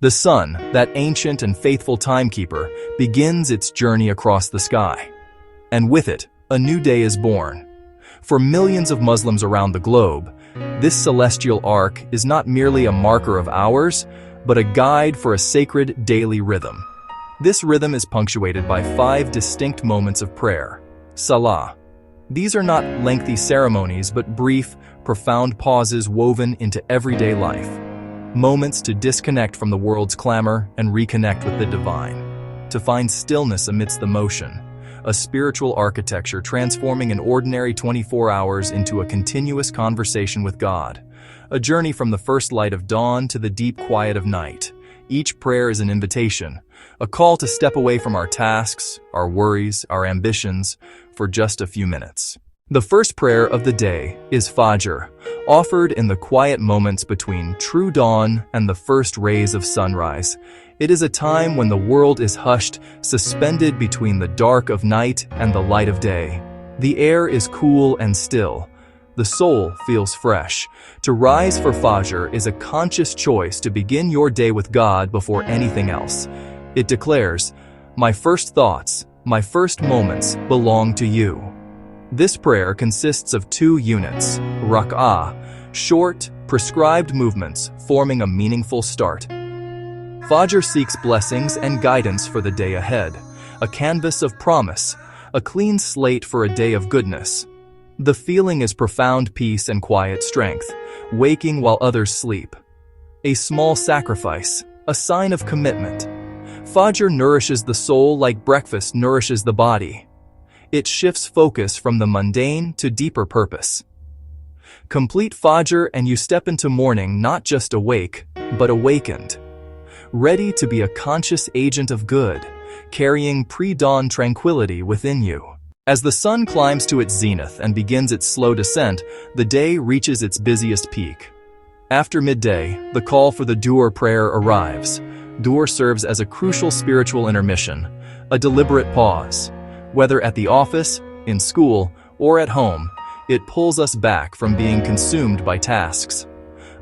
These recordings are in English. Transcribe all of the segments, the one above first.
The sun, that ancient and faithful timekeeper, begins its journey across the sky. And with it, a new day is born. For millions of Muslims around the globe, this celestial arc is not merely a marker of hours, but a guide for a sacred daily rhythm. This rhythm is punctuated by 5 distinct moments of prayer. Salah. These are not lengthy ceremonies, but brief, profound pauses woven into everyday life. Moments to disconnect from the world's clamor and reconnect with the divine. To find stillness amidst the motion. A spiritual architecture transforming an ordinary 24 hours into a continuous conversation with God. A journey from the first light of dawn to the deep quiet of night. Each prayer is an invitation, a call to step away from our tasks, our worries, our ambitions, for just a few minutes. The first prayer of the day is Fajr, offered in the quiet moments between true dawn and the first rays of sunrise. It is a time when the world is hushed, suspended between the dark of night and the light of day. The air is cool and still. The soul feels fresh. To rise for Fajr is a conscious choice to begin your day with God before anything else. It declares, "My first thoughts, my first moments belong to you." This prayer consists of 2 units, rak'ah, short, prescribed movements forming a meaningful start. Fajr seeks blessings and guidance for the day ahead, a canvas of promise, a clean slate for a day of goodness. The feeling is profound peace and quiet strength, waking while others sleep. A small sacrifice, a sign of commitment. Fajr nourishes the soul like breakfast nourishes the body. It shifts focus from the mundane to deeper purpose. Complete Fajr and you step into morning not just awake, but awakened. Ready to be a conscious agent of good, carrying pre-dawn tranquility within you. As the sun climbs to its zenith and begins its slow descent, the day reaches its busiest peak. After midday, the call for the Dhuhr prayer arrives. Dhuhr serves as a crucial spiritual intermission, a deliberate pause. Whether at the office, in school, or at home, it pulls us back from being consumed by tasks.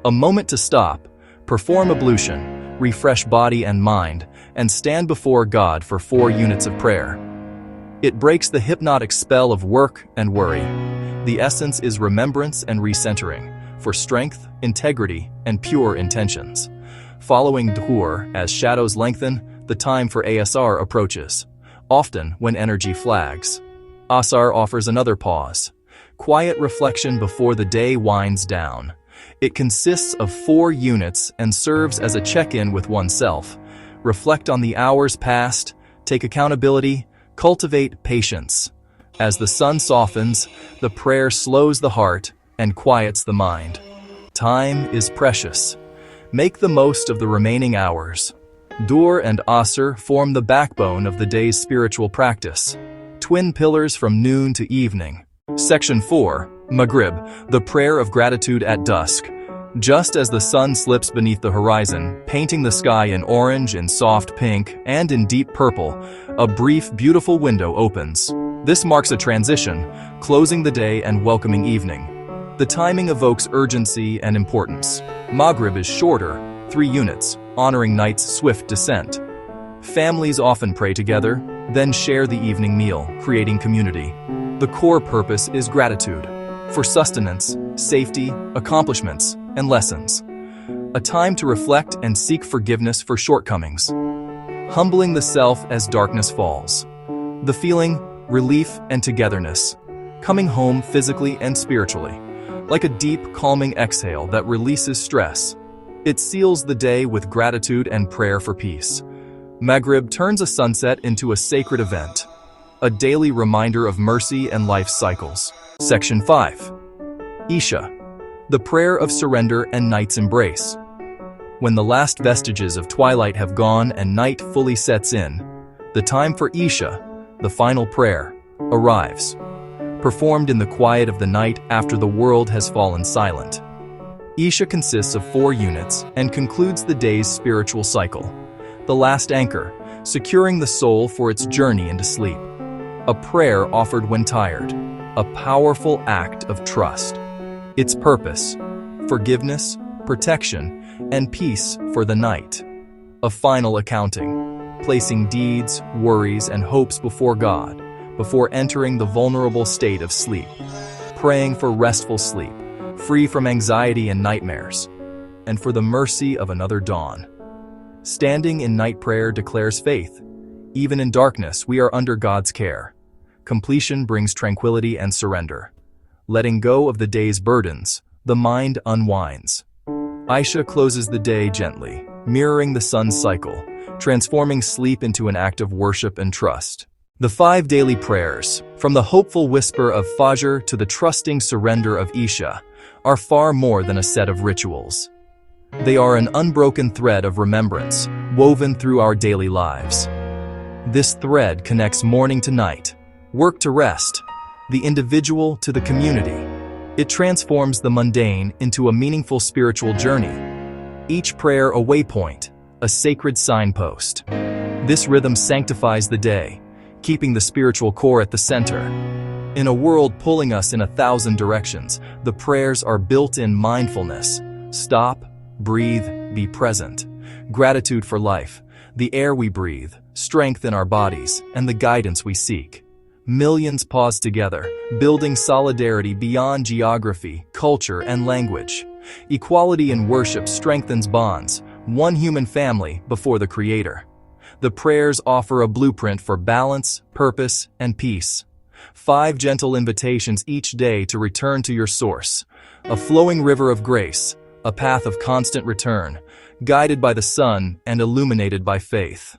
A moment to stop, perform ablution, refresh body and mind, and stand before God for 4 units of prayer. It breaks the hypnotic spell of work and worry. The essence is remembrance and recentering, for strength, integrity, and pure intentions. Following Dhuhr, as shadows lengthen, the time for Asr approaches, often when energy flags. Asr offers another pause, quiet reflection before the day winds down. It consists of 4 units and serves as a check-in with oneself. Reflect on the hours past, take accountability, cultivate patience. As the sun softens, the prayer slows the heart and quiets the mind. Time is precious. Make the most of the remaining hours. Dhuhr and Asr form the backbone of the day's spiritual practice. Twin pillars from noon to evening. Section 4, Maghrib, the prayer of gratitude at dusk. Just as the sun slips beneath the horizon, painting the sky in orange, in soft pink, and in deep purple, a brief, beautiful window opens. This marks a transition, closing the day and welcoming evening. The timing evokes urgency and importance. Maghrib is shorter, 3 units, honoring night's swift descent. Families often pray together, then share the evening meal, creating community. The core purpose is gratitude, for sustenance, safety, accomplishments, and lessons. A time to reflect and seek forgiveness for shortcomings. Humbling the self as darkness falls. The feeling, relief and togetherness. Coming home physically and spiritually. Like a deep, calming exhale that releases stress. It seals the day with gratitude and prayer for peace. Maghrib turns a sunset into a sacred event. A daily reminder of mercy and life's cycles. Section 5. Isha, the prayer of surrender and night's embrace. When the last vestiges of twilight have gone and night fully sets in, the time for Isha, the final prayer, arrives. Performed in the quiet of the night after the world has fallen silent. Isha consists of 4 units and concludes the day's spiritual cycle. The last anchor, securing the soul for its journey into sleep. A prayer offered when tired, a powerful act of trust. Its purpose, forgiveness, protection, and peace for the night. a final accounting, placing deeds, worries, and hopes before God, before entering the vulnerable state of sleep, praying for restful sleep, free from anxiety and nightmares, and for the mercy of another dawn. Standing in night prayer declares faith. Even in darkness, we are under God's care. Completion brings tranquility and surrender. Letting go of the day's burdens, the mind unwinds. Isha closes the day gently, mirroring the sun's cycle, transforming sleep into an act of worship and trust. The 5 daily prayers, from the hopeful whisper of Fajr to the trusting surrender of Isha, are far more than a set of rituals. They are an unbroken thread of remembrance, woven through our daily lives. This thread connects morning to night, work to rest, the individual to the community. It transforms the mundane into a meaningful spiritual journey. Each prayer a waypoint, a sacred signpost. This rhythm sanctifies the day, keeping the spiritual core at the center. In a world pulling us in 1,000 directions, the prayers are built-in mindfulness. Stop, breathe, be present. Gratitude for life, the air we breathe, strength in our bodies, and the guidance we seek. Millions pause together, building solidarity beyond geography, culture, and language. Equality in worship strengthens bonds, one human family before the Creator. The prayers offer a blueprint for balance, purpose, and peace. 5 gentle invitations each day to return to your source. A flowing river of grace, a path of constant return, guided by the sun and illuminated by faith.